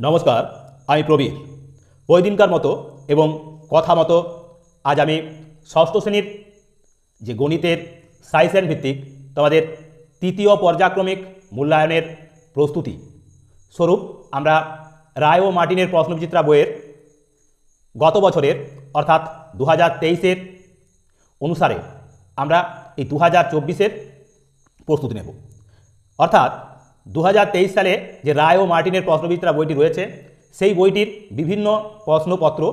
নমস্কার, আমি প্রবীর। ওই দিনকার মতো এবং কথা মতো আজ আমি ষষ্ঠ শ্রেণীর যে গণিতের সাইসেন ভিত্তিক তোমাদের তৃতীয় পর্যায়ক্রমিক মূল্যায়নের প্রস্তুতি স্বরূপ আমরা রায় ও মার্টিনের প্রশ্নবিচিত্রা বইয়ের গত বছরের অর্থাৎ 2023-এর অনুসারে আমরা এই 2024-এর প্রস্তুতি নেব। অর্থাৎ 2023 সালে যে রায় ও মার্টিনের প্রশ্নবিচিত্রা বইটি রয়েছে সেই বইটির বিভিন্ন প্রশ্নপত্র,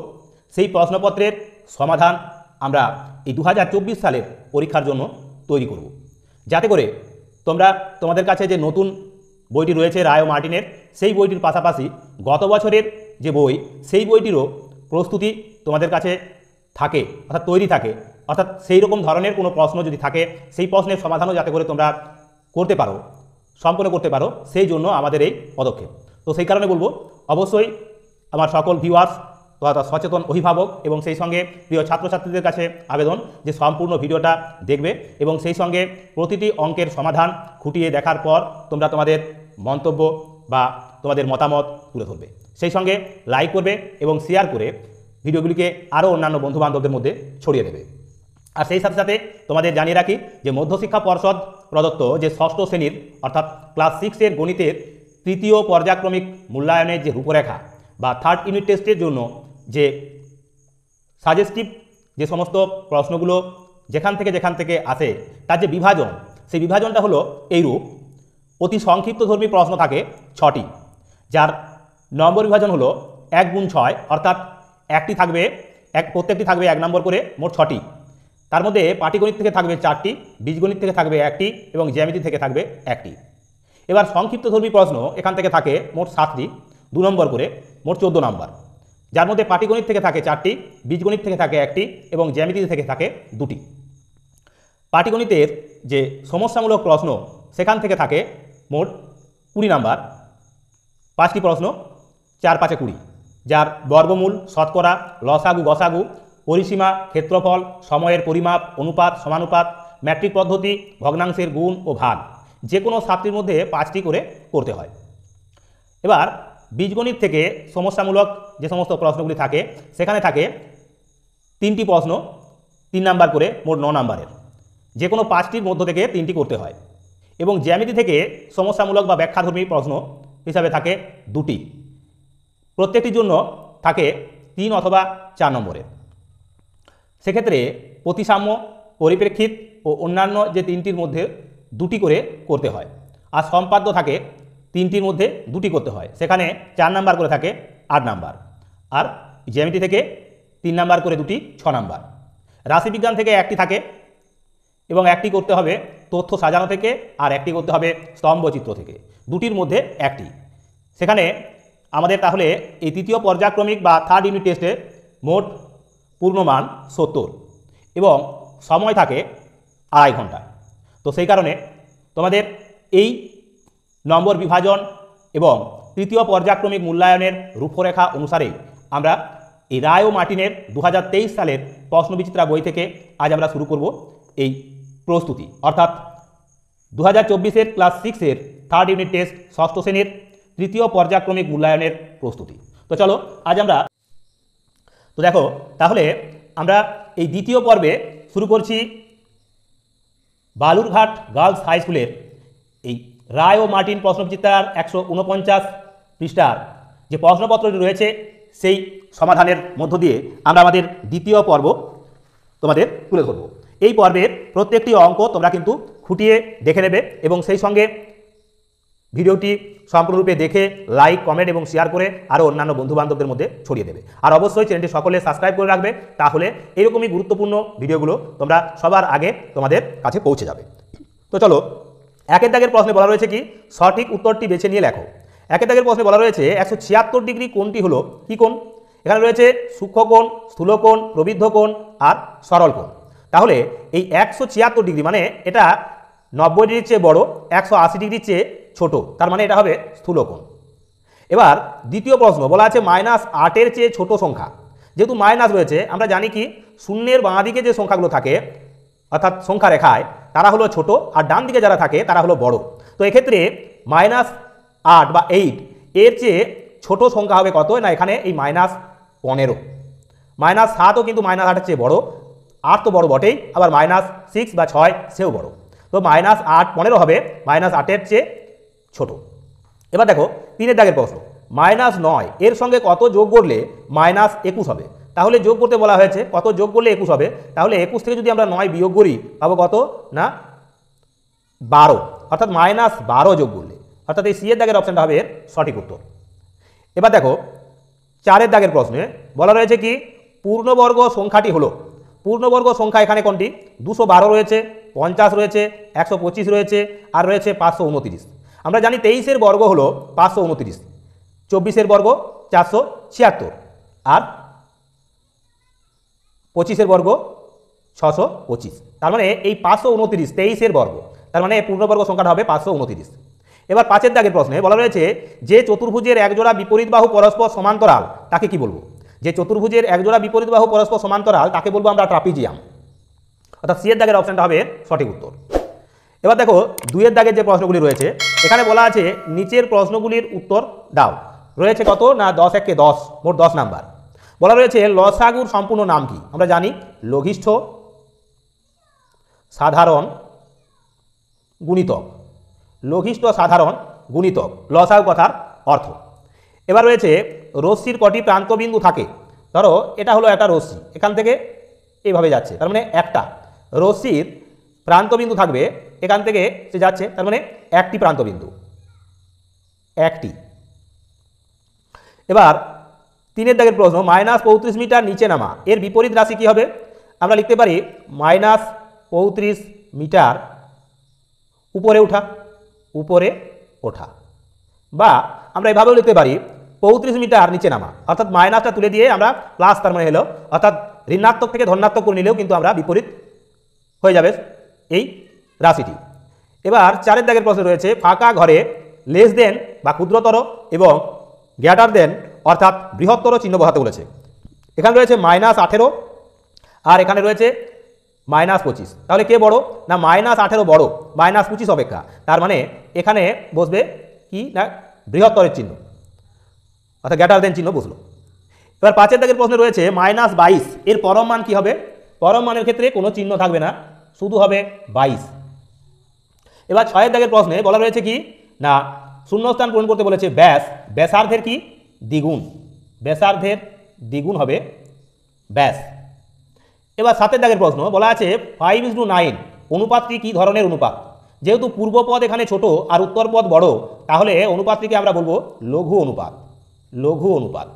সেই প্রশ্নপত্রের সমাধান আমরা এই 2024 সালের পরীক্ষার জন্য তৈরি করব, যাতে করে তোমরা তোমাদের কাছে যে নতুন বইটি রয়েছে রায় ও মার্টিনের সেই বইটির পাশাপাশি গত বছরের যে বই সেই বইটিরও প্রস্তুতি তোমাদের কাছে থাকে, অর্থাৎ তৈরি থাকে। অর্থাৎ সেই রকম ধরনের কোনো প্রশ্ন যদি থাকে সেই প্রশ্নের সমাধানও যাতে করে তোমরা করতে পারো, সম্পন্ন করতে পারো, সেই জন্য আমাদের এই পদক্ষেপ। তো সেই কারণে বলবো, অবশ্যই আমার সকল ভিউয়ার্স তথা সচেতন অভিভাবক এবং সেই সঙ্গে প্রিয় ছাত্রছাত্রীদের কাছে আবেদন যে সম্পূর্ণ ভিডিওটা দেখবে এবং সেই সঙ্গে প্রতিটি অঙ্কের সমাধান খুঁটিয়ে দেখার পর তোমরা তোমাদের মন্তব্য বা তোমাদের মতামত তুলে ধরবে। সেই সঙ্গে লাইক করবে এবং শেয়ার করে ভিডিওগুলিকে আরও অন্যান্য বন্ধুবান্ধবদের মধ্যে ছড়িয়ে দেবে। আর সেই সাথে সাথে তোমাদের জানিয়ে রাখি যে মধ্যশিক্ষা পর্ষদ প্রদত্ত যে ষষ্ঠ শ্রেণীর অর্থাৎ ক্লাস 6-এর গণিতের তৃতীয় পর্যায়ক্রমিক মূল্যায়নের যে রূপরেখা বা থার্ড ইউনিট টেস্টের জন্য যে সাজেস্টিভ যে সমস্ত প্রশ্নগুলো যেখান থেকে আসে তার যে বিভাজন, সেই বিভাজনটা হলো এইরূপ। অতি সংক্ষিপ্তধর্মী প্রশ্ন থাকে 6টি, যার নম্বর বিভাজন হলো 1 গুণ 6, অর্থাৎ প্রত্যেকটি থাকবে 1 নম্বর করে, মোট 6টি। তার মধ্যে পাটিগণিত থেকে থাকবে 4টি, বীজগণিত থেকে থাকবে 1টি এবং জ্যামিতি থেকে থাকবে 1টি। এবার সংক্ষিপ্তধর্মী প্রশ্ন এখান থেকে থাকে মোট 7টি, 2 নম্বর করে, মোট 14 নম্বর, যার মধ্যে পাটিগণিত থেকে থাকে 4টি, বীজগণিত থেকে থাকে 1টি এবং জ্যামিতি থেকে থাকে 2টি। পাটিগণিতের যে সমস্যামূলক প্রশ্ন সেখান থেকে থাকে মোট 20 নম্বর, 5টি প্রশ্ন, 4 × 5 = 20, যার বর্গমূল, শতকরা, লসাগু, গসাগু, পরিসীমা, ক্ষেত্রফল, সময়ের পরিমাপ, অনুপাত, সমানুপাত, ম্যাট্রিক পদ্ধতি, ভগ্নাংশের গুণ ও ভাগ, যে কোনো 7টির মধ্যে 5টি করে করতে হয়। এবার বীজগণিত থেকে সমস্যামূলক যে সমস্ত প্রশ্নগুলি থাকে সেখানে থাকে 3টি প্রশ্ন, 3 নাম্বার করে, মোট 9 নম্বরের, যে কোনো 5টির মধ্য থেকে 3টি করতে হয়। এবং জ্যামিতি থেকে সমস্যামূলক বা ব্যাখ্যাধর্মী প্রশ্ন হিসাবে থাকে 2টি, প্রত্যেকটির জন্য থাকে 3 অথবা 4 নম্বরের। সেক্ষেত্রে প্রতিসাম্য, পরিপ্রেক্ষিত ও অন্যান্য যে 3টির মধ্যে 2টি করে করতে হয়। আর সম্পাদ্য থাকে 3টির মধ্যে 2টি করতে হয়, সেখানে 4 নাম্বার করে থাকে 8 নাম্বার। আর জ্যামিতি থেকে 3 নাম্বার করে 2টি, 6 নাম্বার। রাশিবিজ্ঞান থেকে 1টি থাকে এবং 1টি করতে হবে তথ্য সাজানো থেকে, আর 1টি করতে হবে স্তম্ভচিত্র থেকে, 2টির মধ্যে 1টি। সেখানে আমাদের তাহলে এই তৃতীয় পর্যায়ক্রমিক বা থার্ড ইউনিট টেস্টে মোট পূর্ণমান 70 এবং সময় থাকে 2.5 ঘন্টা। তো সেই কারণে তোমাদের এই নম্বর বিভাজন এবং তৃতীয় পর্যায়ক্রমিক মূল্যায়নের রূপরেখা অনুসারে আমরা এই রায় ও মার্টিনের 2023 সালের প্রশ্নবিচিত্রা বই থেকে আজ আমরা শুরু করব এই প্রস্তুতি, অর্থাৎ 2024-এর ক্লাস 6-এর থার্ড ইউনিট টেস্ট ষষ্ঠ শ্রেণীর তৃতীয় পর্যায়ক্রমিক মূল্যায়নের প্রস্তুতি। তো চলো আজ আমরা, তো দেখো তাহলে আমরা এই দ্বিতীয় পর্বে শুরু করছি বালুরঘাট গার্লস হাই স্কুলের এই রায় ও মার্টিন প্রশ্নবিচিত্রার 149 পৃষ্ঠার যে প্রশ্নপত্রটি রয়েছে সেই সমাধানের মধ্য দিয়ে আমরা আমাদের দ্বিতীয় পর্ব তোমাদের তুলে ধরব। এই পর্বের প্রত্যেকটি অঙ্ক তোমরা কিন্তু খুঁটিয়ে দেখে নেবে এবং সেই সঙ্গে ভিডিওটি সম্পূর্ণরূপে দেখে লাইক, কমেন্ট এবং শেয়ার করে আরও অন্যান্য বন্ধুবান্ধবদের মধ্যে ছড়িয়ে দেবে। আর অবশ্যই চ্যানেলটি সকলে সাবস্ক্রাইব করে রাখবে, তাহলে এরকমই গুরুত্বপূর্ণ ভিডিওগুলো তোমরা সবার আগে তোমাদের কাছে পৌঁছে যাবে। তো চলো, 1 দাগের প্রশ্নে বলা রয়েছে কি, সঠিক উত্তরটি বেছে নিয়ে লেখো। 1 দাগের প্রশ্নে বলা রয়েছে 176 ডিগ্রি কোণটি হলো কি কোণ? এখানে রয়েছে সূক্ষ্মকোণ, স্থূলকোণ, প্রবৃদ্ধ কোণ আর সরল কোণ। তাহলে এই 176 ডিগ্রি মানে এটা 90 ডিগ্রির চেয়ে বড়, 180 ডিগ্রির চেয়ে ছোট, তার মানে এটা হবে স্থূলকোণ। এবার দ্বিতীয় প্রশ্ন বলা আছে -8-এর চেয়ে ছোট সংখ্যা। যেহেতু মাইনাস রয়েছে, আমরা জানি কি শূন্যের বাঁ দিকে যে সংখ্যাগুলো থাকে অর্থাৎ সংখ্যা রেখায় তারা হলো ছোট, আর ডান দিকে যারা থাকে তারা হলো বড়। তো এক্ষেত্রে -8 বা 8 এর চেয়ে ছোট সংখ্যা হবে কত, না এখানে এই -15। -7ও কিন্তু -8-এর চেয়ে বড়, 8 তো বড় বটেই, আবার -6 বা 6 সেও বড়। তো -8 হবে -8-এর চেয়ে ছোট। এবার দেখো 3-এর দাগের প্রশ্ন, -9 এর সঙ্গে কত যোগ করলে -21 হবে। তাহলে যোগ করতে বলা হয়েছে, কত যোগ করলে 21 হবে। তাহলে 21 থেকে যদি আমরা 9 বিয়োগ করি পাবো কত, না 12, অর্থাৎ -12 যোগ করলে, অর্থাৎ এই সি-এর দাগের অপশানটা হবে এর সঠিক উত্তর। এবার দেখো 4-এর দাগের প্রশ্নে বলা রয়েছে কি, পূর্ণবর্গ সংখ্যাটি হলো, পূর্ণবর্গ সংখ্যা এখানে কোনটি, 212 রয়েছে, 50 রয়েছে, 125 রয়েছে, আর রয়েছে 529। আমরা জানি 23-এর বর্গ হলো 529, 24-এর বর্গ 476, আর 25-এর বর্গ 625। তার মানে এই 529 23-এর বর্গ, তার মানে পূর্ণবর্গ সংখ্যাটা হবে 529। এবার 5-এর দাগের প্রশ্নে বলা রয়েছে, যে চতুর্ভুজের একজোড়া বিপরীত বাহু পরস্পর সমান্তরাল তাকে কি বলবো। যে চতুর্ভুজের একজোড়া বিপরীত বাহু পরস্পর সমান্তরাল তাকে বলবো আমরা ট্রাপিজিয়াম, অর্থাৎ সি-এর দাগের অপশানটা হবে সঠিক উত্তর। এবার দেখো 2-এর দাগের যে প্রশ্নগুলি রয়েছে, এখানে বলা আছে নিচের প্রশ্নগুলির উত্তর দাও। রয়েছে কত, না 10 একে 10, মোট 10 নাম্বার। বলা রয়েছে লসাগুর সম্পূর্ণ নাম কি। আমরা জানি লঘিষ্ঠ সাধারণ গুণিতক, লঘিষ্ঠ সাধারণ গুণিতক লসাগু কথার অর্থ। এবার রয়েছে রশ্মির কটি প্রান্তবিন্দু থাকে। ধরো এটা হলো একটা রশ্মি, এখান থেকে এইভাবে যাচ্ছে, তার মানে একটা রশ্মির প্রান্তবিন্দু থাকবে, এখান থেকে সে যাচ্ছে, তার মানে একটি প্রান্তবিন্দু, একটি। এবার 3-এর দাগের প্রশ্ন, -35 মিটার নিচে নামা এর বিপরীত রাশি কি হবে। আমরা লিখতে পারি -35 মিটার উপরে ওঠা, উপরে ওঠা, বা আমরা এভাবেও লিখতে পারি 35 মিটার নিচে নামা, অর্থাৎ মাইনাসটা তুলে দিয়ে আমরা প্লাস, তার মানে হলো অর্থাৎ ঋণাত্মক থেকে ধনাত্মক করে নিলেও কিন্তু আমরা বিপরীত হয়ে যাবে এই রাশিটি। এবার 4-এর দাগের প্রশ্ন রয়েছে, ফাঁকা ঘরে লেস দেন বা ক্ষুদ্রতর এবং গ্রেটার দেন অর্থাৎ বৃহত্তর চিহ্ন বসাতে বলেছে। এখানে রয়েছে -18 আর এখানে রয়েছে -25। তাহলে কে বড়, না -18 বড় -25 অপেক্ষা, তার মানে এখানে বসবে কি, না বৃহত্তরের চিহ্ন, অর্থাৎ গ্রেটার দেন চিহ্ন বসলো। এবার 5-এর দাগের প্রশ্নে রয়েছে -22 এর পরম মান কি হবে। পরম মানের ক্ষেত্রে কোনো চিহ্ন থাকবে না, শুধু হবে 22। এবার 6-এর দাগের প্রশ্নে বলা রয়েছে কি, না শূন্যস্থান পূরণ করতে বলেছে ব্যাস, ব্যাসার্ধের কি দ্বিগুণ, ব্যাসার্ধের দ্বিগুণ হবে ব্যাস। এবার 7-এর দাগের প্রশ্ন বলা আছে 5:9 অনুপাতটি কি ধরনের অনুপাত। যেহেতু পূর্বপদ এখানে ছোট আর উত্তরপদ বড়, তাহলে অনুপাতটিকে আমরা বলবো লঘু অনুপাত, লঘু অনুপাত।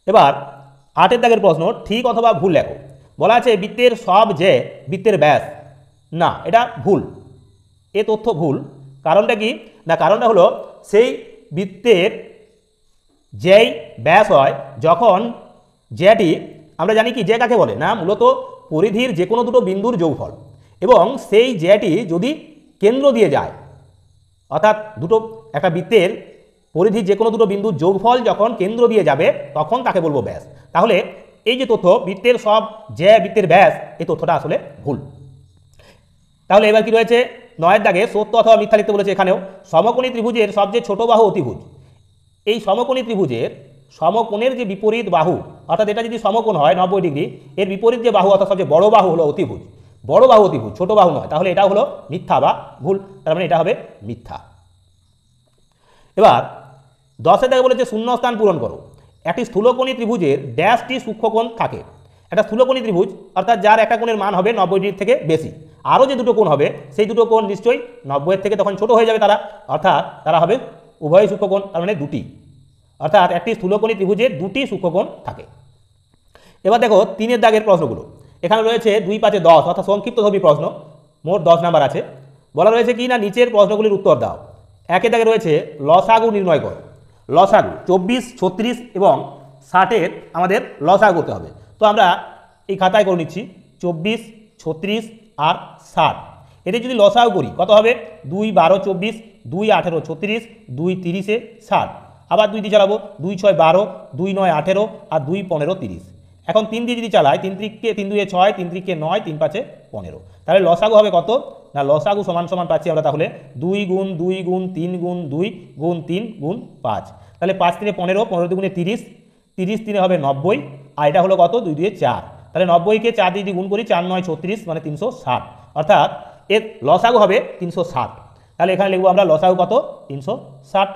এবার 8-এর দাগের প্রশ্ন, ঠিক অথবা ভুল লেখো। বলা আছে বৃত্তের সব যে বৃত্তের ব্যাস, না এটা ভুল, এ তথ্য ভুল। কারণটা কি, না কারণটা হলো সেই বৃত্তের যেই ব্যাস হয়, যখন যেটি আমরা জানি কি যে কাকে বলে, না মূলত পরিধির যে কোনো দুটো বিন্দুর যোগফল, এবং সেই যেটি যদি কেন্দ্র দিয়ে যায়, অর্থাৎ দুটো একটা বৃত্তের পরিধির যে কোনো দুটো বিন্দুর যোগফল যখন কেন্দ্র দিয়ে যাবে তখন তাকে বলবো ব্যাস। তাহলে এই যে তথ্য বৃত্তের সব যে বৃত্তের ব্যাস, এই তথ্যটা আসলে ভুল। তাহলে এবার কি রয়েছে, 9-এর দাগে সত্য অথবা মিথ্যা লিখতে বলেছে। এখানেও সমকোণী ত্রিভুজের সবচেয়ে ছোট বাহু অতিভুজ। এই সমকোণী ত্রিভুজের সমকোণের যে বিপরীত বাহু, অর্থাৎ এটা যদি সমকোণ হয় 90 ডিগ্রি, এর বিপরীত যে বাহু অর্থাৎ সবচেয়ে বড় বাহু হলো অতিভুজ, বড় বাহু অতিভুজ, ছোট বাহু নয়। তাহলে এটা হলো মিথ্যা বা ভুল, তার মানে এটা হবে মিথ্যা। এবার 10-এর দাগে বলেছে শূন্যস্থান পূরণ করো। একটি স্থূলকোণী ত্রিভুজের ড্যাশটি সূক্ষ্মকোণ থাকে। একটা স্থূলকোণী ত্রিভুজ অর্থাৎ যার একটা কোণের মান হবে 90 ডিগ্রি থেকে বেশি, আরও যে দুটো কোণ হবে সেই দুটো কোণ নিশ্চয়ই 90-এর থেকে তখন ছোট হয়ে যাবে তারা, অর্থাৎ তারা হবে উভয় সূক্ষ্মকোণ, তার মানে দুটি, অর্থাৎ একটি স্থূলকোণী ত্রিভুজের দুটি সূক্ষ্মকোণ থাকে। এবার দেখো 3-এর দাগের প্রশ্নগুলো, এখানে রয়েছে 2-5-10 অর্থাৎ সংক্ষিপ্তধর্মী প্রশ্ন, মোট 10 নাম্বার আছে। বলা রয়েছে কি, না নিচের প্রশ্নগুলির উত্তর দাও। 1-এর দাগে রয়েছে লসাগু নির্ণয় করো। লসাগু 24, 36 এবং 60-এর আমাদের লসাগু করতে হবে। তো আমরা এই খাতায় করে নিচ্ছি 24, 36 আর 60। এটি যদি লসাগু করি কত হবে, 2 12 24, 2 18 36, 2 30 60। আবার 2 দিয়ে চালাবো, 2 6 12, 2 9 18 আর 2 15 30। এখন 3 দিয়ে যদি চালাই, 3 3 2 6, 3 3 9, 3 5 15। তাহলে লসাগু হবে কত, না লসাগু সমান সমান পাচ্ছি আমরা তাহলে 2 গুণ 2 গুণ 3 গুণ 2 গুণ 3 গুণ 5, তাহলে 5 3 15, 15 দুগুণে 30, 30 3 হবে 90, আর এটা হলো কত 2 2 4, তাহলে 90কে 4 দিয়ে গুণ করি 4 9 36 মানে 360, অর্থাৎ এর লসাগু হবে 360। তাহলে এখানে লিখবো আমরা লসাগু কত 360।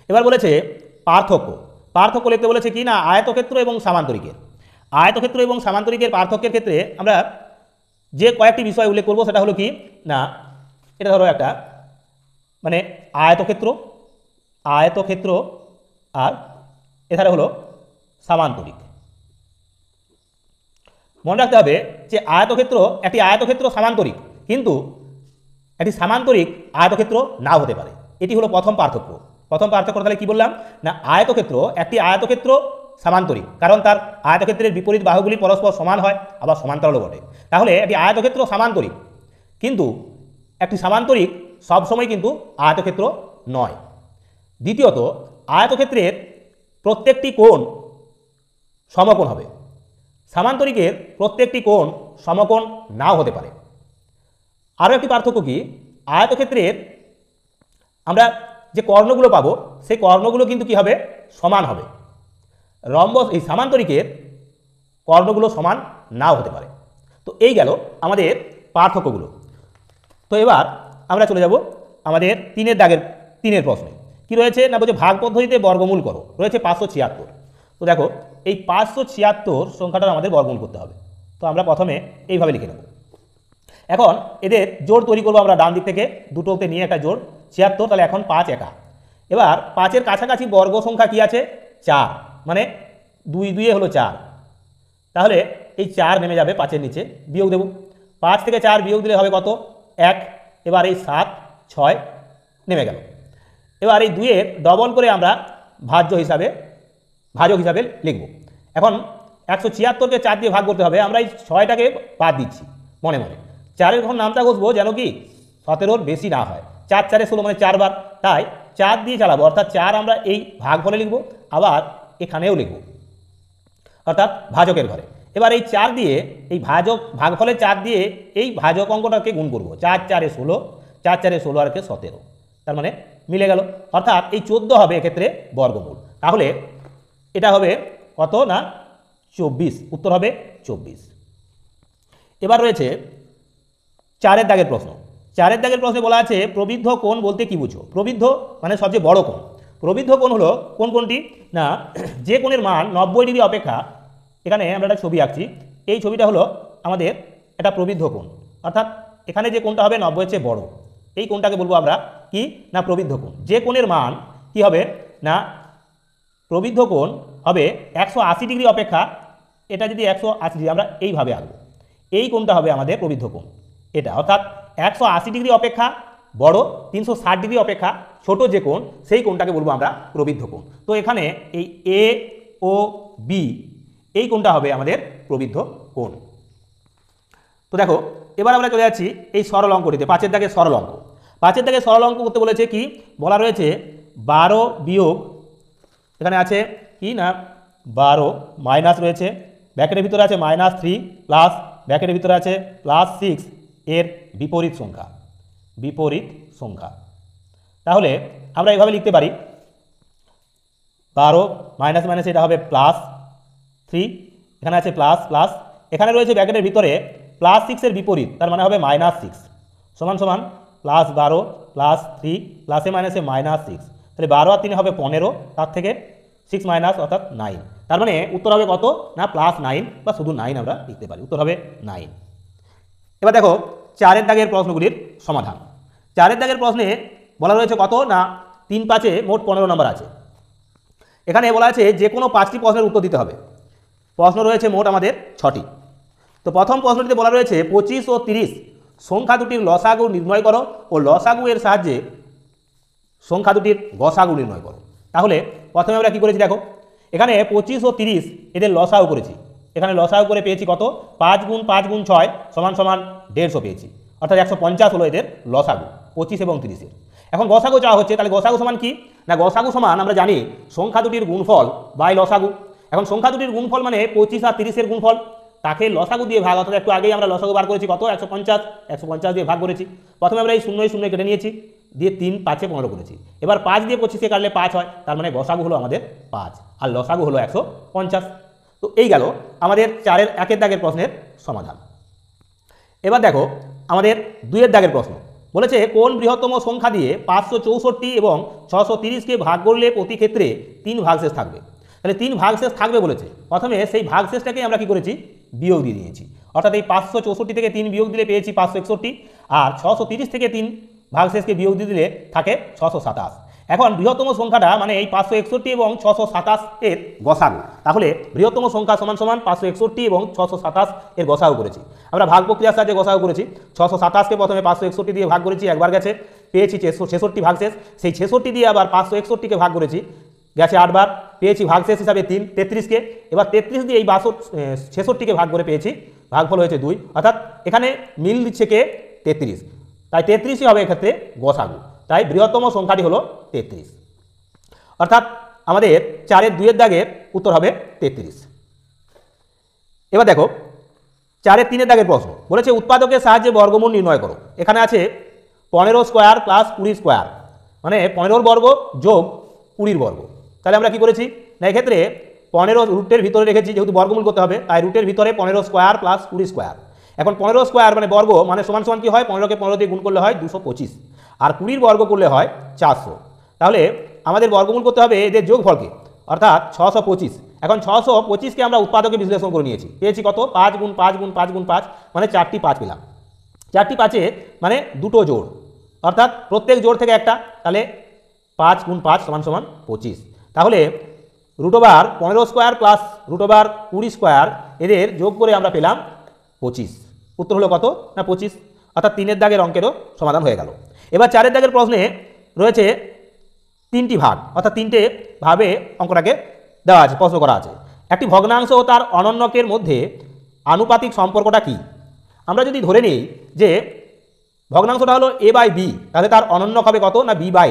এবার বলেছে পার্থক্য, পার্থক্য লিখতে বলেছে কি না আয়তক্ষেত্র এবং সামান্তরিকের। আয়তক্ষেত্র এবং সামান্তরিকের পার্থক্যের ক্ষেত্রে আমরা যে কয়েকটি বিষয় উল্লেখ করব সেটা হলো কি না এটা ধরো একটা মানে আয়তক্ষেত্র, আয়তক্ষেত্র আর এখানে হলো সামান্তরিক। মনে রাখতে হবে যে আয়তক্ষেত্র একটি আয়তক্ষেত্র সামান্তরিক, কিন্তু একটি সামান্তরিক আয়তক্ষেত্র নাও হতে পারে। এটি হলো প্রথম পার্থক্য। প্রথম পার্থক্য তাহলে কি বললাম না আয়তক্ষেত্র একটি আয়তক্ষেত্র সামান্তরিক, কারণ তার আয়তক্ষেত্রের বিপরীত বাহুগুলি পরস্পর সমান হয় আবার সমান্তরালও বটে। তাহলে একটি আয়তক্ষেত্র সামান্তরিক, কিন্তু একটি সামান্তরিক সবসময় কিন্তু আয়তক্ষেত্র নয়। দ্বিতীয়ত আয়তক্ষেত্রের প্রত্যেকটি কোণ সমকোণ হবে, সামান্তরিকের প্রত্যেকটি কোণ সমকোণ নাও হতে পারে। আরও একটি পার্থক্য কি আয়তক্ষেত্রের আমরা যে কর্ণগুলো পাবো সেই কর্ণগুলো কিন্তু কি হবে সমান হবে, রম্বস এই সামান্তরিকের কর্ণগুলো সমান নাও হতে পারে। তো এই গেল আমাদের পার্থক্যগুলো। তো এবার আমরা চলে যাব আমাদের 3-এর দাগের 3-এর প্রশ্নে। কি রয়েছে না বলছে ভাগ পদ্ধতিতে বর্গমূল করো, রয়েছে 576। তো দেখো এই 576 সংখ্যাটা আমাদের বর্গমূল করতে হবে। তো আমরা প্রথমে এইভাবে লিখে নেব। এখন এদের জোড় তৈরি করবো আমরা ডান দিক থেকে দুটোতে নিয়ে একটা জোড় 76, তাহলে এখন 5 একা। এবার 5-এর কাছাকাছি বর্গ সংখ্যা কি আছে 4, মানে 2 2 হলো 4, তাহলে এই 4 নেমে যাবে 5-এর নিচে, বিয়োগ দেব। 5 থেকে 4 বিয়োগ দিলে হবে কত 1, এবার এই 7 6 নেমে গেল। এবার এই 2-এর ডবল করে আমরা ভাজক হিসাবে লিখব। এখন 176কে 4 দিয়ে ভাগ করতে হবে, আমরা এই 6টাকে বাদ দিচ্ছি মনে মনে। 4-এর যখন নামটা ঘষবো যেন কি 17-র বেশি না হয়, 4 4 16 মানে 4 বার, তাই 4 দিয়ে চালাবো, অর্থাৎ 4 আমরা এই ভাগ ফলে লিখব, আবার এখানেও লিখব অর্থাৎ ভাজকের ঘরে। এবার এই 4 দিয়ে এই ভাগফলে 4 দিয়ে এই ভাজক অঙ্কটাকে গুণ করব, 4 4 16, 4 4 16 আর 17, তার মানে মিলে গেল, অর্থাৎ এই 14 হবে এক্ষেত্রে বর্গমূল। তাহলে এটা হবে কত না 24, উত্তর হবে 24। এবার রয়েছে 4-এর দাগের প্রশ্ন। 4-এর দাগের প্রশ্নে বলা আছে প্রবৃদ্ধ কোণ বলতে কি বুঝো। প্রবৃদ্ধ মানে সবচেয়ে বড় কোণ। প্রবৃদ্ধ কোণ হলো কোনটি না যে কোণের মান 90 ডিগ্রি অপেক্ষা, এখানে আমরা একটা ছবি আঁকছি, এই ছবিটা হলো আমাদের একটা প্রবৃদ্ধ কোণ, অর্থাৎ এখানে যে কোণটা হবে 90-এর চেয়ে বড়, এই কোণটাকে বলবো আমরা কি না প্রবৃদ্ধ কোণ। যে কোণের মান কি হবে না প্রবৃদ্ধ কোণ হবে 180 ডিগ্রি অপেক্ষা, এটা যদি 180 ডিগ্রি আমরা এইভাবে আঁকবো, এই কোণটা হবে আমাদের প্রবৃদ্ধ কোণ এটা, অর্থাৎ 180 ডিগ্রি অপেক্ষা বড়, 360 ডিগ্রি অপেক্ষা ছোট যে কোণ সেই কোণটাকে বলবো আমরা প্রবৃদ্ধ কোণ। তো এখানে এই এ ও বি এই কোণটা হবে আমাদের প্রবৃদ্ধ কোণ। তো দেখো এবার আমরা চলে যাচ্ছি এই সরল অঙ্কটিতে, 5-এর দাগে সরল অঙ্ক। 5-এর দাগে সরল অঙ্ক করতে বলেছে কি বলা রয়েছে 12 বিয়োগ এখানে আছে কি না 12 মাইনাস রয়েছে ব্র্যাকেটের ভিতরে আছে -3 প্লাস ব্র্যাকেটের ভিতরে আছে +6 এর বিপরীত সংখ্যা। তাহলে আমরা এইভাবে লিখতে পারি 12 মাইনাস মাইনাস এটা হবে +3, এখানে আছে প্লাস প্লাস, এখানে রয়েছে ব্র্যাকেটের ভিতরে +6 এর বিপরীত, তার মানে হবে -6 সমান সমান +12 +3 প্লাসে মাইনাসে -6, তাহলে 12 আর 3 হবে 15, তার থেকে 6 মাইনাস অর্থাৎ 9, তার মানে উত্তর হবে কত না +9 বা শুধু 9 আমরা লিখতে পারি, উত্তর হবে 9। এবার দেখো 4-এর দাগের প্রশ্নগুলির সমাধান। 4-এর দাগের প্রশ্নে বলা রয়েছে কত না 3 5-এ মোট 15 নম্বর আছে। এখানে বলা আছে যে কোনো 5টি প্রশ্নের উত্তর দিতে হবে। প্রশ্ন রয়েছে মোট আমাদের 6টি। তো প্রথম প্রশ্নটিতে বলা রয়েছে 25 ও 30 সংখ্যা দুটির লসাগু নির্ণয় করো ও লসাগু এর সাহায্যে সংখ্যা দুটির গসাগু নির্ণয় করো। তাহলে প্রথমে আমরা কি করেছি দেখো, এখানে 25 ও 30 এদের লসাগু করেছি, এখানে লসাগু করে পেয়েছি কত 5 গুণ 5 গুণ 6 সমান সমান 150 পেয়েছি, অর্থাৎ 150 হলো এদের লসাগু 25 এবং 30-এর। এখন গসাগু চাওয়া হচ্ছে, তাহলে গসাগু সমান কি না গসাগু সমান আমরা জানি সংখ্যা দুটির গুণফল বাই লসাগু। এখন সংখ্যা দুটির গুণফল মানে 25 আর 30-এর গুণফল, তাকে লসাগু দিয়ে ভাগ, অর্থাৎ একটু আগেই আমরা লসাগু বার করেছি কত 150, 150 দিয়ে ভাগ করেছি। প্রথমে আমরা এই শূন্যই শূন্য কেটে নিয়েছি, দিয়ে 3 5 15 করেছি। এবার 5 দিয়ে 25কে কাটলে 5 হয়, তার মানে গসাগু হলো আমাদের 5 আর লসাগু হলো 150। তো এই গেল আমাদের 4-এর 1-এর দাগের প্রশ্নের সমাধান। এবার দেখো আমাদের 2-এর দাগের প্রশ্ন বলেছে কোন বৃহত্তম সংখ্যা দিয়ে 564 এবং 630কে ভাগ করলে প্রতি ক্ষেত্রে 3 ভাগশেষ থাকবে। তাহলে 3 ভাগশেষ থাকবে বলেছে, প্রথমে সেই ভাগশেষটাকে আমরা কি করেছি বিয়োগ দিয়ে দিয়েছি, অর্থাৎ এই 564 থেকে 3 বিয়োগ দিলে পেয়েছি 561, আর 630 থেকে 3 ভাগশেষকে বিয়োগ দিয়ে দিলে থাকে 627। এখন বৃহত্তম সংখ্যাটা মানে এই 561 এবং 627 এর গসাগু, তাহলে বৃহত্তম সংখ্যা সমান সমান 561 এবং 627 এর গসাগু করেছি। আমরা ভাগ প্রক্রিয়ার সাহায্যে গসাগু করেছি। 627কে প্রথমে 561 দিয়ে ভাগ করেছি, একবার গেছে, পেয়েছি 66 ভাগশেষ। সেই 66 দিয়ে আবার 561কে ভাগ করেছি, গেছে 8 বার, পেয়েছি ভাগশেষ হিসাবে 3 33কে। এবার 33 দিয়ে এই 66কে ভাগ করে পেয়েছি, ভাগফল হয়েছে 2, অর্থাৎ এখানে মিল দিচ্ছে কে 33, তাই 33ই হবে এক্ষেত্রে গসাগু। তাই বৃহত্তম সংখ্যাটি হলো 33, অর্থাৎ আমাদের 4-এর 2-এর দাগের উত্তর হবে 33। এবার দেখো 4-এর 3-এর দাগের প্রশ্ন বলেছে উৎপাদকের সাহায্যে বর্গমূল নির্ণয় করো। এখানে আছে 15 স্কোয়ার প্লাস 20 স্কোয়ার, মানে 15 বর্গ যোগ 20 বর্গ। তাহলে আমরা কি করেছি না, এক্ষেত্রে 15 রুটের ভিতরে রেখেছি, যেহেতু বর্গমূল করতে হবে তাই রুটের ভিতরে 15 স্কোয়ার প্লাস 20 স্কোয়ার। এখন 15 স্কোয়ার মানে বর্গ মানে সমান সমান কি হয়, 15কে 15 দিয়ে গুণ করলে হয় 225, আর 20 বর্গ করলে হয় 400। তাহলে আমাদের বর্গমূল করতে হবে এদের যোগফলকে, অর্থাৎ 625। এখন 625কে আমরা উৎপাদকে বিশ্লেষণ করে নিয়েছি, পেয়েছি কত 5 গুণ 5 গুণ 5 গুণ 5, মানে 4টি 5 পেলাম। 4টি 5-এ মানে দুটো জোড়, অর্থাৎ প্রত্যেক জোড় থেকে একটা, তাহলে 5 গুণ 5 সমান সমান 25। তাহলে √15 স্কোয়ার প্লাস √20 স্কোয়ার এদের যোগ করে আমরা পেলাম 25। উত্তর হলো কত না 25, অর্থাৎ 3-এর দাগের অঙ্কেরও সমাধান হয়ে গেল। এবার 4-এর দাগের প্রশ্নে রয়েছে 3টি ভাগ, অর্থাৎ 3টে ভাবে অঙ্কটাকে দেওয়া আছে, প্রশ্ন করা আছে। একটি ভগ্নাংশ ও তার অনন্যকের মধ্যে আনুপাতিক সম্পর্কটা কি? আমরা যদি ধরে নিই যে ভগ্নাংশটা হলো a/b, তাহলে তার অনন্যক হবে কত না b/a।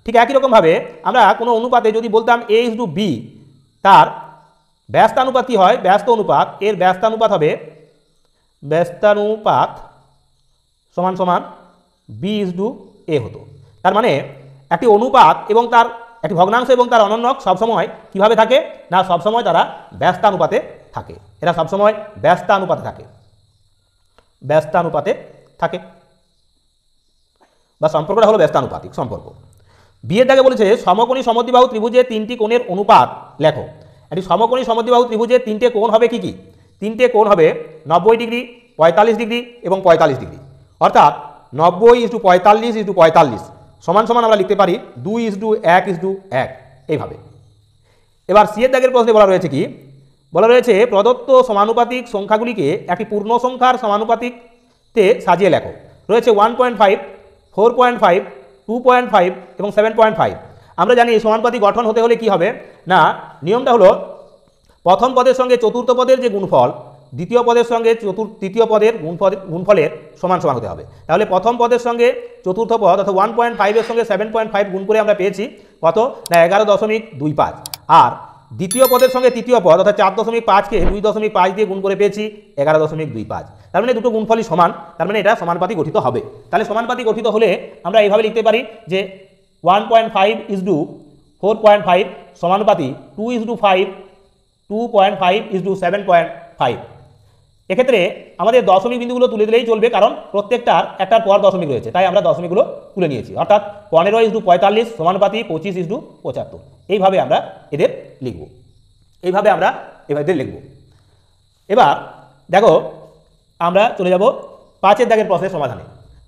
ঠিক একই রকমভাবে আমরা কোনো অনুপাতে যদি বলতাম a/b, তার ব্যস্তানুপাত কী হয়, ব্যস্ত অনুপাত, এর ব্যস্তানুপাত হবে ব্যস্তানুপাত সমান সমান b/a হতো। তার মানে একটি অনুপাত এবং তার একটি ভগ্নাংশ এবং তার অনন্যক সবসময় কীভাবে থাকে না, সবসময় তারা ব্যস্তানুপাতে থাকে, এরা সবসময় ব্যস্তানুপাতে থাকে, ব্যস্তানুপাতে থাকে, বা সম্পর্কটা হলো ব্যস্তানুপাতিক সম্পর্ক। বিয়ের দাগে বলেছে সমকোণী সমদ্বিবাহু ত্রিভুজের 3টি কোণের অনুপাত লেখো। একটি সমকোণী সমদ্বিবাহু ত্রিভুজের 3টে কোণ হবে কি কি? 3টে কোণ হবে 90 ডিগ্রি, 45 ডিগ্রি এবং 45 ডিগ্রি, অর্থাৎ 90:45:45 সমান সমান আমরা লিখতে পারি 2:1:1 এইভাবে। এবার সি এর দাগের প্রশ্নে বলা রয়েছে কি, বলা রয়েছে প্রদত্ত সমানুপাতিক সংখ্যাগুলিকে একটি পূর্ণ সংখ্যার সমানুপাতিকতে সাজিয়ে লেখো। রয়েছে 1.5, 4.5, 2.5 এবং 7.5। আমরা জানি এই সমানুপাতিক গঠন হতে হলে কি হবে না, নিয়মটা হলো প্রথম পদের সঙ্গে চতুর্থ পদের যে গুণফল দ্বিতীয় পদের সঙ্গে তৃতীয় পদের গুণফলের সমান সমান হতে হবে। তাহলে প্রথম পদের সঙ্গে চতুর্থ পদ অর্থাৎ 1.5 এর সঙ্গে 7.5 গুণ করে আমরা পেয়েছি কত না 11.25, আর দ্বিতীয় পদের সঙ্গে তৃতীয় পদ অর্থাৎ 4.5কে 2.5 দিয়ে গুণ করে পেয়েছি 11.25। তার মানে দুটো গুণফলই সমান, তার মানে এটা সমানুপাতিক গঠিত হবে। তাহলে সমানুপাতিক গঠিত হলে আমরা এইভাবে লিখতে পারি যে 1.5:4.5 সমানুপাতিক 2:5, 2.5:7.5। এক্ষেত্রে আমাদের দশমিক বিন্দুগুলো তুলে দিলেই চলবে, কারণ প্রত্যেকটার একটার পর দশমিক রয়েছে, তাই আমরা দশমিকগুলো তুলে নিয়েছি, অর্থাৎ 15:45 সমানুপাতিক 25:75। এইভাবে আমরা এদের লিখব, এইভাবে আমরা এদের লিখব। এবার দেখো আমরা চলে যাব 5-এর দাগের প্রশ্নের সমাধানে।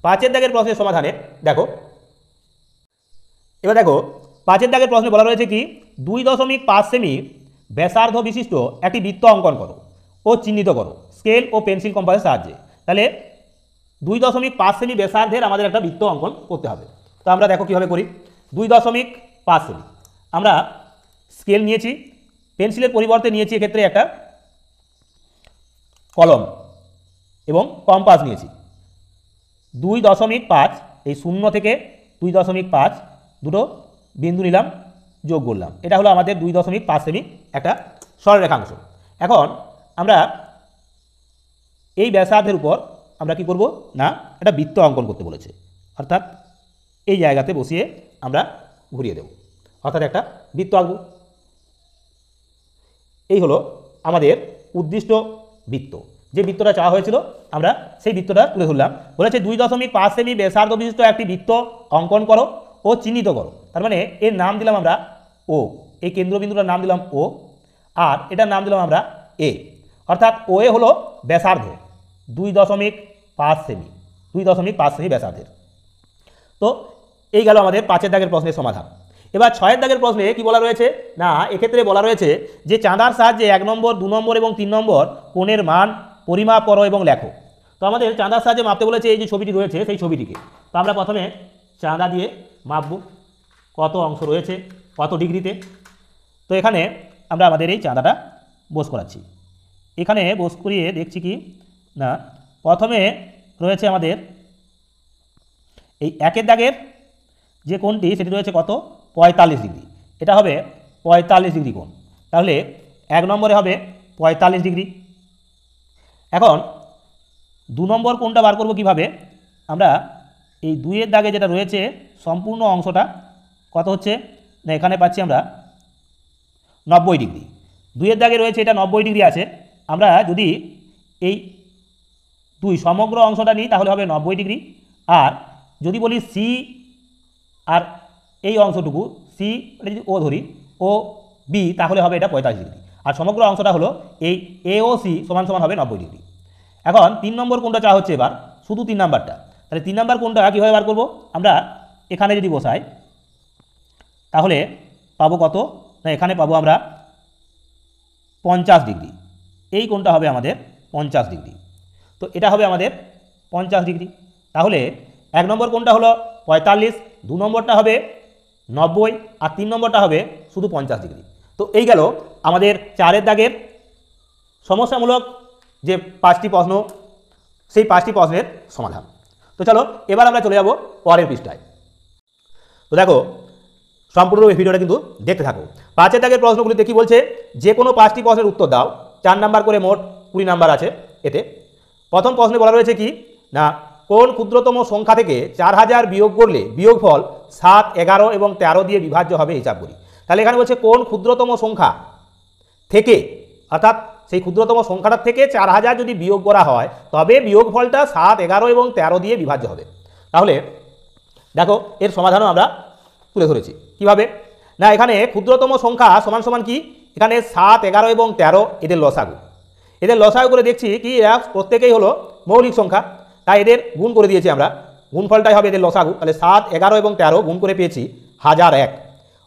5-এর দাগের প্রশ্নের সমাধানে দেখো, এবার দেখো 5-এর দাগের প্রশ্নে বলা রয়েছে কি 2.5 সেমি ব্যাসার্ধ বিশিষ্ট একটি বৃত্ত অঙ্কন করো ও চিহ্নিত করো স্কেল ও পেন্সিল কম্পাসের সাহায্যে। তাহলে 2.5 সেমি ব্যাসার্ধের আমাদের একটা বৃত্ত অঙ্কন করতে হবে। তো আমরা দেখো কীভাবে করি। 2.5 সেমি আমরা স্কেল নিয়েছি, পেন্সিলের পরিবর্তে নিয়েছি এক্ষেত্রে একটা কলম এবং কম্পাস নিয়েছি। 2.5 এই 0 থেকে 2.5 দুটো বিন্দু নিলাম, যোগ করলাম, এটা হলো আমাদের 2.5 সেমি একটা সরলরেখাংশ। এখন আমরা এই ব্যাসার্ধের উপর আমরা কি করব না একটা বৃত্ত অঙ্কন করতে বলেছে, অর্থাৎ এই জায়গাতে বসিয়ে আমরা ঘুরিয়ে দেব, অর্থাৎ একটা বৃত্ত আঁকব। এই হলো আমাদের উদ্দিষ্ট বৃত্ত। যে বৃত্তটা চাওয়া হয়েছিল আমরা সেই বৃত্তটা তুলে ধরলাম। বলেছে 2.5 সেমি ব্যাসার্ধ বিশিষ্ট একটি বৃত্ত অঙ্কন করো ও চিহ্নিত করো। তার মানে এর নাম দিলাম আমরা ও, এই কেন্দ্রবিন্দুটার নাম দিলাম ও, আর এটার নাম দিলাম আমরা এ। অর্থাৎ ও এ হলো ব্যাসার্ধ 2.5 সেমি, 2.5 সেমি ব্যাসার্ধের। তো এই গেল আমাদের 5 দাগের প্রশ্নের সমাধান। এবার 6 দাগের প্রশ্নে কি বলা রয়েছে না, এক্ষেত্রে বলা রয়েছে যে চাঁদার সাহায্যে 1 নম্বর 2 নম্বর এবং 3 নম্বর কোণের মান পরিমাপ করো এবং লেখো। তো আমাদের চাঁদার সাহায্যে মাপতে বলেছে এই যে ছবিটি রয়েছে সেই ছবিটিকে। তো আমরা প্রথমে চাঁদা দিয়ে মাপব কত অংশ রয়েছে কত ডিগ্রিতে। তো এখানে আমরা আমাদের এই চাঁদাটা বোস করাচ্ছি। এখানে বোস করিয়ে দেখছি কি না, প্রথমে রয়েছে আমাদের এই 1 দাগের যে কোণটি সেটি রয়েছে কত 45 ডিগ্রি, এটা হবে 45 ডিগ্রি কোণ। তাহলে 1 নম্বরে হবে 45 ডিগ্রি। এখন 2 নম্বর কোণটা বার করব কিভাবে, আমরা এই 2 দাগে যেটা রয়েছে সম্পূর্ণ অংশটা কত হচ্ছে না, এখানে পাচ্ছি আমরা 90 ডিগ্রি। 2 দাগে রয়েছে এটা 90 ডিগ্রি আছে। আমরা যদি এই 2 সমগ্র অংশটা নিই তাহলে হবে 90 ডিগ্রি। আর যদি বলি সি আর এই অংশটুকু সি মানে যদি ও ধরি ও বি তাহলে হবে এটা 45 ডিগ্রি। আর সমগ্র অংশটা হলো এই এ ও সি সমান সমান হবে 90 ডিগ্রি। এখন 3 নম্বর কোণটা চাওয়া হচ্ছে এবার, শুধু 3 নাম্বারটা। তাহলে 3 নাম্বার কোণটা কীভাবে বার করব, আমরা এখানে যদি বসাই তাহলে পাবো কত না, এখানে পাবো আমরা 50 ডিগ্রি। এই কোণটা হবে আমাদের 50 ডিগ্রি। তো এটা হবে আমাদের 50 ডিগ্রি। তাহলে 1 নম্বর কোণটা হলো 45, 2 নম্বরটা হবে 90 আর 3 নম্বরটা হবে শুধু 50 ডিগ্রি। তো এই গেল আমাদের 4 দাগের সমস্যামূলক যে 5টি প্রশ্ন, সেই 5টি প্রশ্নের সমাধান। তো চলো এবার আমরা চলে যাব পরের পৃষ্ঠায়। তো দেখো সম্পূর্ণ এই ভিডিওটা কিন্তু দেখতে থাকো। 5 দাগের প্রশ্নগুলিতে কি বলছে, যে কোনো 5টি প্রশ্নের উত্তর দাও। 4 নাম্বার করে মোট 20 নাম্বার আছে এতে। প্রথম প্রশ্নে বলা রয়েছে কি না, কোন ক্ষুদ্রতম সংখ্যা থেকে 4000 বিয়োগ করলে বিয়োগফল 7, 11 এবং 13 দিয়ে বিভাজ্য হবে হিসাব করি। তাহলে এখানে বলছে কোন ক্ষুদ্রতম সংখ্যা থেকে, অর্থাৎ সেই ক্ষুদ্রতম সংখ্যাটার থেকে 4000 যদি বিয়োগ করা হয় তবে বিয়োগফলটা 7, 11 এবং 13 দিয়ে বিভাজ্য হবে। তাহলে দেখো এর সমাধানও আমরা তুলে ধরেছি কিভাবে না, এখানে ক্ষুদ্রতম সংখ্যা সমান সমান কি, এখানে 7, 11 এবং 13 এদের লসাগু। এদের লসাগু করে দেখছি কি এরা প্রত্যেকেই হলো মৌলিক সংখ্যা, তাই এদের গুণ করে দিয়েছি আমরা, গুণফলটাই হবে এদের লসাগু। তাহলে 7, 11 এবং 13 গুণ করে পেয়েছি 1001,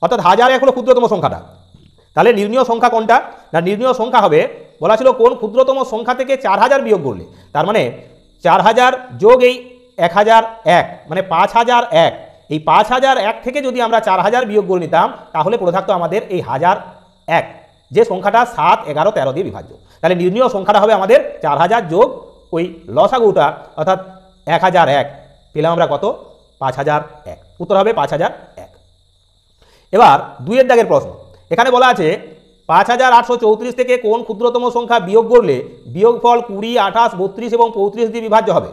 অর্থাৎ 1001 হলো ক্ষুদ্রতম সংখ্যাটা। তাহলে নির্ণীয় সংখ্যা কোনটা না, নির্ণীয় সংখ্যা হবে বলা ছিল কোন ক্ষুদ্রতম সংখ্যা থেকে 4000 বিয়োগ করলে, তার মানে 4000 যোগ এই 1001 মানে 5001। এই 5001 থেকে যদি আমরা 4000 বিয়োগ করে নিতাম তাহলে পড়ে থাকতো আমাদের এই 1001, যে সংখ্যাটা 7, 11, 13 দিয়ে বিভাজ্য। তাহলে নির্ণীয় সংখ্যাটা হবে আমাদের 4000 যোগ ওই লসাগুটা অর্থাৎ 1001, পেলাম আমরা কত 5001, উত্তর হবে 5001। এবার 2 দাগের প্রশ্ন, এখানে বলা আছে 5834 থেকে কোন ক্ষুদ্রতম সংখ্যা বিয়োগ করলে বিয়োগফল 20, 28, 32 এবং 35 দিয়ে বিভাজ্য হবে।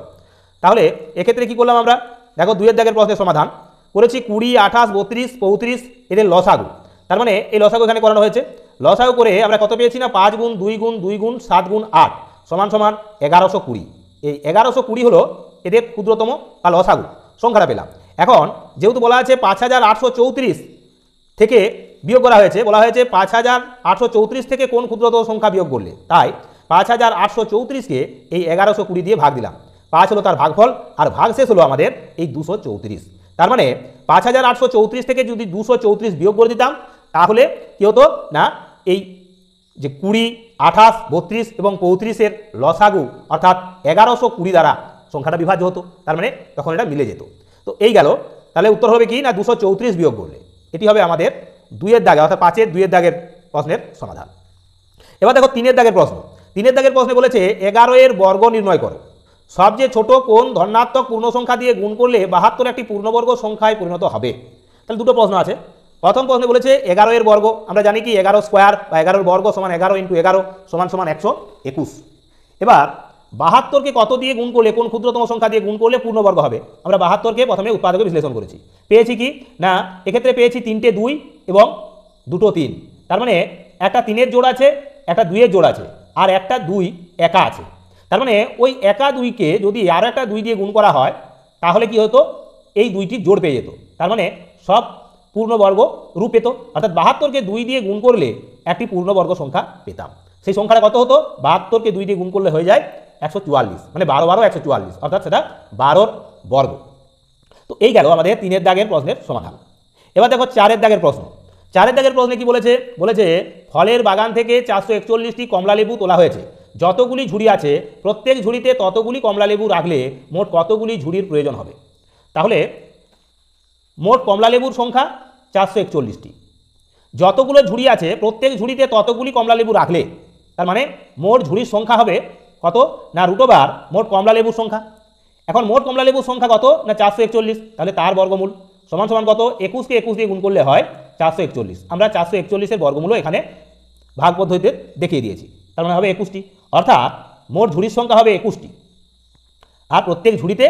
তাহলে এক্ষেত্রে কি করলাম আমরা, দেখো 2 দাগের প্রশ্নের সমাধান করেছি 20, 28, 32, 35 এদের লসাগু। তার মানে এই লসাগু এখানে করানো হয়েছে। লসাগু করে আমরা কত পেয়েছি না 5 গুণ 2 গুণ 2 গুণ 7 গুণ 8 সমান সমান 1120। এই 1120 হলো এদের ক্ষুদ্রতম বা লসাগু সংখ্যাটা পেলাম। এখন যেহেতু বলা আছে 5834 থেকে বিয়োগ করা হয়েছে, বলা হয়েছে 5834 থেকে কোন ক্ষুদ্রতম সংখ্যা বিয়োগ করলে, তাই 5834কে এই 1120 দিয়ে ভাগ দিলাম। 5 হলো তার ভাগফল আর ভাগশেষ হলো আমাদের এই 234। তার মানে 5834 থেকে যদি 234 বিয়োগ করে দিতাম তাহলে কি হতো না, এই যে 20, 28, 32 এবং 35-এর লসাগু অর্থাৎ 1120 দ্বারা সংখ্যাটা বিভাজ্য হতো। তার মানে তখন এটা মিলে যেত। তো এই গেল, তাহলে উত্তর হবে কি না 234 বিয়োগ করলে। এটি হবে আমাদের 2 দাগে অর্থাৎ 5 2 দাগের প্রশ্নের সমাধান। এবার দেখো 3 দাগের প্রশ্ন। 3 দাগের প্রশ্নে বলেছে 11 এর বর্গ নির্ণয় করো। সবচেয়ে ছোট কোন ধনাত্মক পূর্ণ সংখ্যা দিয়ে গুণ করলে 72 একটি পূর্ণবর্গ সংখ্যায় পরিণত হবে। তাহলে দুটো প্রশ্ন আছে। প্রথম প্রশ্নে বলেছে 11 এর বর্গ, আমরা জানি কি 11 স্কোয়ার বা 11 বর্গ সমান 11 × 11 সমান সমান 121। এবার 72কে কত দিয়ে গুণ করলে, কোন ক্ষুদ্রতম সংখ্যা দিয়ে গুণ করলে পূর্ণবর্গ হবে? আমরা 72কে প্রথমে উৎপাদকে বিশ্লেষণ করেছি, পেয়েছি কি না, এক্ষেত্রে পেয়েছি 3টে 2 এবং 2টো 3। তার মানে একটা 3-এর জোড় আছে, একটা 2-এর জোড় আছে, আর একটা 2 একা আছে। তার মানে ওই একা 2কে যদি আরও একটা 2 দিয়ে গুণ করা হয় তাহলে কি হতো, এই 2টির জোড় পেয়ে যেত। তার মানে সব পূর্ণবর্গ রূপ পেত, অর্থাৎ 72কে 2 দিয়ে গুণ করলে একটি পূর্ণবর্গ সংখ্যা পেতাম। সেই সংখ্যাটা কত হতো? 72কে 2 দিয়ে গুণ করলে হয়ে যায় 144, মানে 12 12 144, অর্থাৎ সেটা 12 বর্গ। তো এই গেল আমাদের 3-এর দাগের প্রশ্নের সমাধান। এবার দেখো 4-এর দাগের প্রশ্ন। 4-এর দাগের প্রশ্নে কি বলেছে? বলেছে ফলের বাগান থেকে 441টি কমলালেবু তোলা হয়েছে, যতগুলি ঝুড়ি আছে প্রত্যেক ঝুড়িতে ততগুলি কমলালেবু রাখলে মোট কতগুলি ঝুড়ির প্রয়োজন হবে? তাহলে মোট কমলালেবুর সংখ্যা 441টি, যতগুলো ঝুড়ি আছে প্রত্যেক ঝুড়িতে ততগুলি কমলালেবু রাখলে, তার মানে মোট ঝুড়ির সংখ্যা হবে কত না √, মোট কমলালেবুর সংখ্যা। এখন মোট কমলালেবুর সংখ্যা কত না 441, তাহলে তার বর্গমূল সমান সমান কত? 21কে 21 দিয়ে গুণ করলে হয় 441। আমরা 441-এর বর্গমূলও এখানে ভাগ পদ্ধতিতে দেখিয়ে দিয়েছি, তার মানে হবে 21টি, অর্থাৎ মোট ঝুড়ির সংখ্যা হবে 21টি, আর প্রত্যেক ঝুড়িতে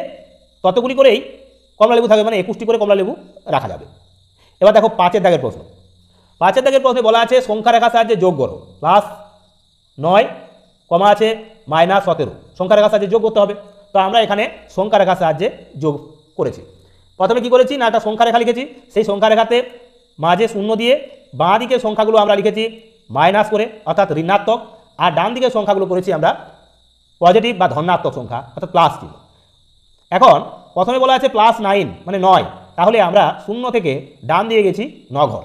ততগুলি করেই কমলালেবু থাকবে, মানে 21টি করে কমলালেবু রাখা যাবে। এবার দেখো 5-এর দাগের প্রশ্ন। 5-এর দাগের প্রশ্নে বলা আছে সংখ্যা রেখার সাহায্যে যোগ করো, +9, কমা আছে -17, সংখ্যা রেখার সাহায্যে যোগ করতে হবে। তো আমরা এখানে সংখ্যা রেখার সাহায্যে যোগ করেছি। প্রথমে কি করেছি না, একটা সংখ্যা রেখা লিখেছি, সেই সংখ্যা রেখাতে মাঝে 0 দিয়ে বাঁ দিকের সংখ্যাগুলো আমরা লিখেছি মাইনাস করে, অর্থাৎ ঋণাত্মক, আর ডান দিকের সংখ্যাগুলো করেছি আমরা পজিটিভ বা ধনাত্মক সংখ্যা, অর্থাৎ প্লাস চিহ্ন। এখন প্রথমে বলা আছে +9 মানে 9, তাহলে আমরা 0 থেকে ডান দিয়ে গেছি 9 ঘর।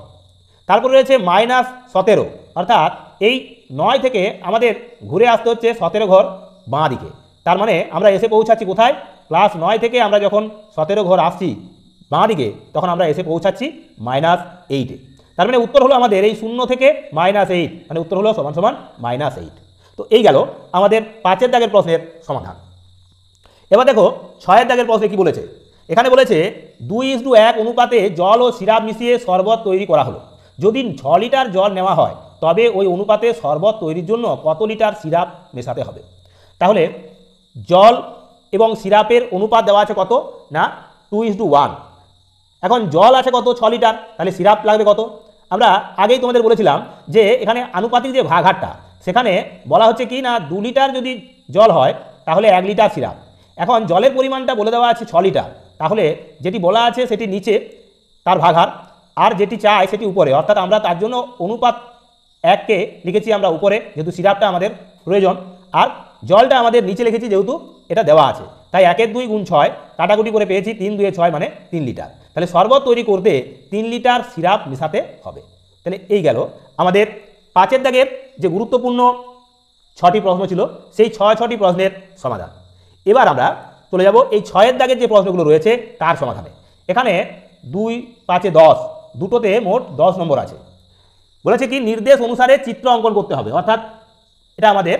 তারপরে রয়েছে -17, অর্থাৎ এই 9 থেকে আমাদের ঘুরে আসতে হচ্ছে 17 ঘর বাঁ দিকে। তার মানে আমরা এসে পৌঁছাচ্ছি কোথায়? +9 থেকে আমরা যখন 17 ঘর আসছি বাঁ দিকে, তখন আমরা এসে পৌঁছাচ্ছি -8-এ। তার মানে উত্তর হলো আমাদের এই 0 থেকে -8, মানে উত্তর হলো সমান সমান -8। তো এই গেল আমাদের 5-এর দাগের প্রশ্নের সমাধান। এবার দেখো 6-এর দাগের প্রশ্নে কি বলেছে? এখানে বলেছে 2:1 অনুপাতে জল ও সিরাপ মিশিয়ে শরবত তৈরি করা হলো। যদি 6 লিটার জল নেওয়া হয় তবে ওই অনুপাতে শরবত তৈরির জন্য কত লিটার সিরাপ মেশাতে হবে? তাহলে জল এবং সিরাপের অনুপাত দেওয়া আছে কত না 2:1। এখন জল আছে কত 6 লিটার, তাহলে সিরাপ লাগবে কত? আমরা আগেই তোমাদের বলেছিলাম যে এখানে আনুপাতিক যে ভাগহারটা, সেখানে বলা হচ্ছে কি না 2 লিটার যদি জল হয় তাহলে 1 লিটার সিরাপ। এখন জলের পরিমাণটা বলে দেওয়া আছে 6 লিটার, তাহলে যেটি বলা আছে সেটি নিচে তার ভাগহার, আর যেটি চাই সেটি উপরে, অর্থাৎ আমরা তার জন্য অনুপাত 1কে লিখেছি আমরা উপরে, যেহেতু সিরাপটা আমাদের প্রয়োজন, আর জলটা আমাদের নিচে লিখেছি যেহেতু এটা দেওয়া আছে। তাই 1 এর 2 গুণ 6 কাটাকুটি করে পেয়েছি 3 2 6 মানে 3 লিটার। তাহলে শরবত তৈরি করতে 3 লিটার সিরাপ মেশাতে হবে। তাহলে এই গেল আমাদের 5-এর দাগের যে গুরুত্বপূর্ণ 6টি প্রশ্ন ছিল সেই 6টি প্রশ্নের সমাধান। এবার আমরা চলে যাব এই 6-এর দাগের যে প্রশ্নগুলো রয়েছে তার সমাধানে। এখানে 2, 5, 10 দুটোতে মোট 10 নম্বর আছে। বলেছে কি নির্দেশ অনুসারে চিত্র অঙ্কন করতে হবে, অর্থাৎ এটা আমাদের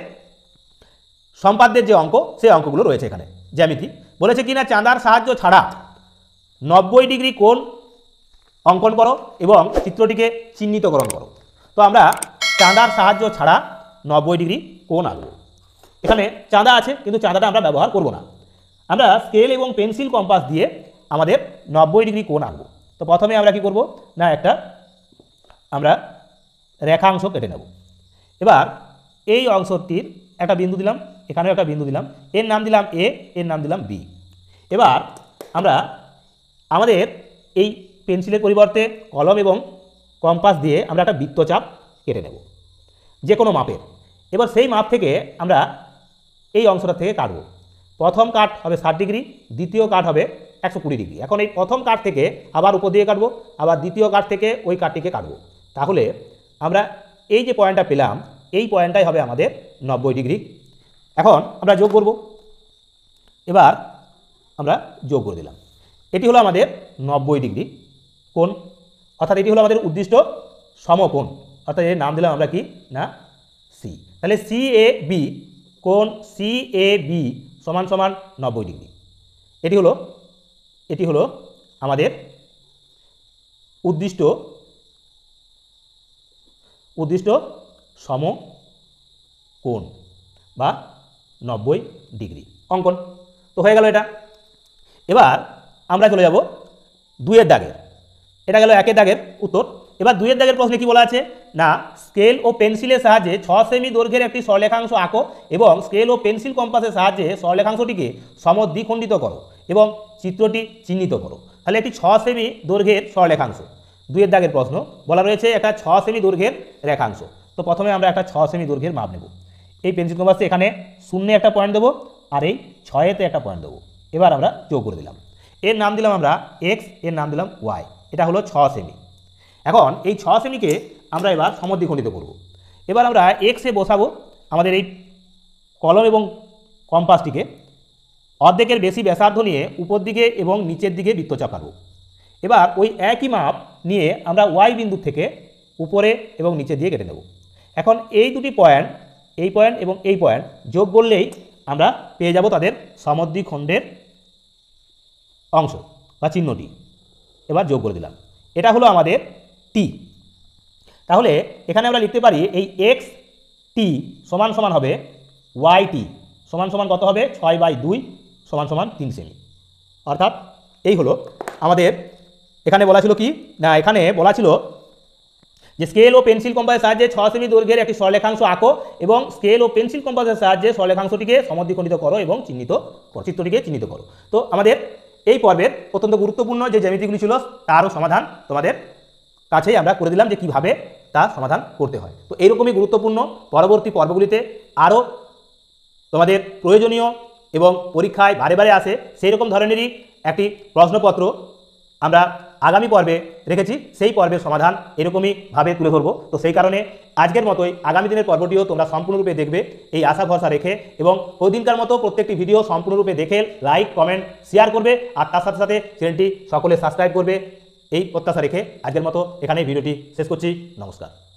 সম্পাদ্যের যে অঙ্ক সেই অঙ্কগুলো রয়েছে এখানে জ্যামিতি। বলেছে কি না চাঁদার সাহায্য ছাড়া 90 ডিগ্রি কোণ অঙ্কন করো এবং চিত্রটিকে চিহ্নিতকরণ করো। তো আমরা চাঁদার সাহায্য ছাড়া 90 ডিগ্রি কোণ আঁকবো। এখানে চাঁদা আছে কিন্তু চাঁদাটা আমরা ব্যবহার করব না, আমরা স্কেল এবং পেন্সিল কম্পাস দিয়ে আমাদের 90 ডিগ্রি কোণ আঁকবো। তো প্রথমে আমরা কি করব না একটা আমরা রেখাংশ কেটে নেব। এবার এই অংশটির একটা বিন্দু দিলাম, এখানেও একটা বিন্দু দিলাম, এর নাম দিলাম এ, এর নাম দিলাম বি। এবার আমরা আমাদের এই পেন্সিলের পরিবর্তে কলম এবং কম্পাস দিয়ে আমরা একটা বৃত্তচাপ কেটে নেব যে কোনো মাপের। এবার সেই মাপ থেকে আমরা এই অংশটা থেকে কাটব। প্রথম কাট হবে 60 ডিগ্রি, দ্বিতীয় কাট হবে 120 ডিগ্রি। এখন এই প্রথম কাট থেকে আবার উপর দিয়ে কাটবো, আবার দ্বিতীয় কাট থেকে ওই কাটটিকে কাটবো। তাহলে আমরা এই যে পয়েন্টটা পেলাম এই পয়েন্টটাই হবে আমাদের 90 ডিগ্রি। এখন আমরা যোগ করব। এবার আমরা যোগ করে দিলাম, এটি হলো আমাদের 90 ডিগ্রি কোণ, অর্থাৎ এটি হলো আমাদের উদ্দিষ্ট সমকোণ, অর্থাৎ এর নাম দিলাম আমরা কি না সি। তাহলে CAB কোণ CAB সমান সমান 90 ডিগ্রি। এটি হলো আমাদের উদ্দিষ্ট সমকোণ বা 90 ডিগ্রি অঙ্কন। তো হয়ে গেল এটা। এবার আমরা চলে যাব 2-এর দাগের। এটা গেল 1-এর দাগের উত্তর। এবার 2-এর দাগের প্রশ্নে কি বলা আছে না, স্কেল ও পেন্সিলের সাহায্যে 6 সেমি দৈর্ঘ্যের একটি সরলরেখাংশ আঁকো এবং স্কেল ও পেন্সিল কম্পাসের সাহায্যে সরলরেখাংশটিকে সমদ্বিখণ্ডিত করো এবং চিত্রটি চিহ্নিত করো। তাহলে একটি 6 সেমি দৈর্ঘ্যের সরলরেখাংশ, 2-এর দাগের প্রশ্ন বলা রয়েছে একটা 6 সেমি দৈর্ঘ্যের রেখাংশ। তো প্রথমে আমরা একটা 6 সেমি দৈর্ঘ্যের মাপ নেব। এই পেন্সিল কম্পাসে এখানে 0 একটা পয়েন্ট দেবো আর এই 6-এতে একটা পয়েন্ট দেবো। এবার আমরা যোগ করে দিলাম। এর নাম দিলাম আমরা এক্স, এর নাম দিলাম ওয়াই। এটা হলো 6 সেমি। এখন এই 6 সেমিকে আমরা এবার সমদ্বিখণ্ডিত করব। এবার আমরা এক্সে বসাবো আমাদের এই কলম এবং কম্পাসটিকে, অর্ধেকের বেশি ব্যাসার্ধ নিয়ে উপর দিকে এবং নিচের দিকে বৃত্তচাপ আঁকব। এবার ওই একই মাপ নিয়ে আমরা ওয়াই বিন্দু থেকে উপরে এবং নিচে দিয়ে কেটে নেব। এখন এই দুটি পয়েন্ট, এই পয়েন্ট এবং এই পয়েন্ট যোগ করলেই আমরা পেয়ে যাব তাদের সমদ্বিখণ্ডের অংশ বা চিহ্নটি। এবার যোগ করে দিলাম। এটা হলো আমাদের টি। তাহলে এখানে আমরা লিখতে পারি এই এক্স টি সমান সমান হবে ওয়াই টি সমান সমান কত হবে 6/2 সমান সমান 3 সেমি। অর্থাৎ এই হলো আমাদের এখানে বলা ছিল কি না, এখানে বলা ছিল যে স্কেল ও পেন্সিল কম্পাসের সাহায্যে 6 সেমি দৈর্ঘ্যের একটি সরলরেখাংশ আঁকো এবং স্কেল ও পেন্সিল কম্পাসের সাহায্যে সরলরেখাংশটিকে সমদ্বিখণ্ডিত করো এবং চিহ্নিত করো, চিত্রটিকে চিহ্নিত করো। তো আমাদের এই পর্বের অত্যন্ত গুরুত্বপূর্ণ যে জ্যামিতিগুলি ছিল তারও সমাধান তোমাদের কাছেই আমরা করে দিলাম যে কীভাবে তা সমাধান করতে হয়। তো এইরকমই গুরুত্বপূর্ণ পরবর্তী পর্বগুলিতে আরও তোমাদের প্রয়োজনীয় এবং পরীক্ষায় বারে বারে আসে সেই রকম ধরনেরই একটি প্রশ্নপত্র আমরা আগামী পর্বে রেখেছি। সেই পর্বের সমাধান এরকমই ভাবে তুলে ধরবো। তো সেই কারণে আজকের মতোই আগামী দিনের পর্বটিও তোমরা সম্পূর্ণরূপে দেখবে এই আশা ভরসা রেখে, এবং ওই দিনকার মতো প্রত্যেকটি ভিডিও সম্পূর্ণরূপে দেখে লাইক কমেন্ট শেয়ার করবে আর তার সাথে সাথে চ্যানেলটি সকলে সাবস্ক্রাইব করবে। এই প্রত্যাশা রেখে আজকের মতো এখানেই ভিডিওটি শেষ করছি। নমস্কার।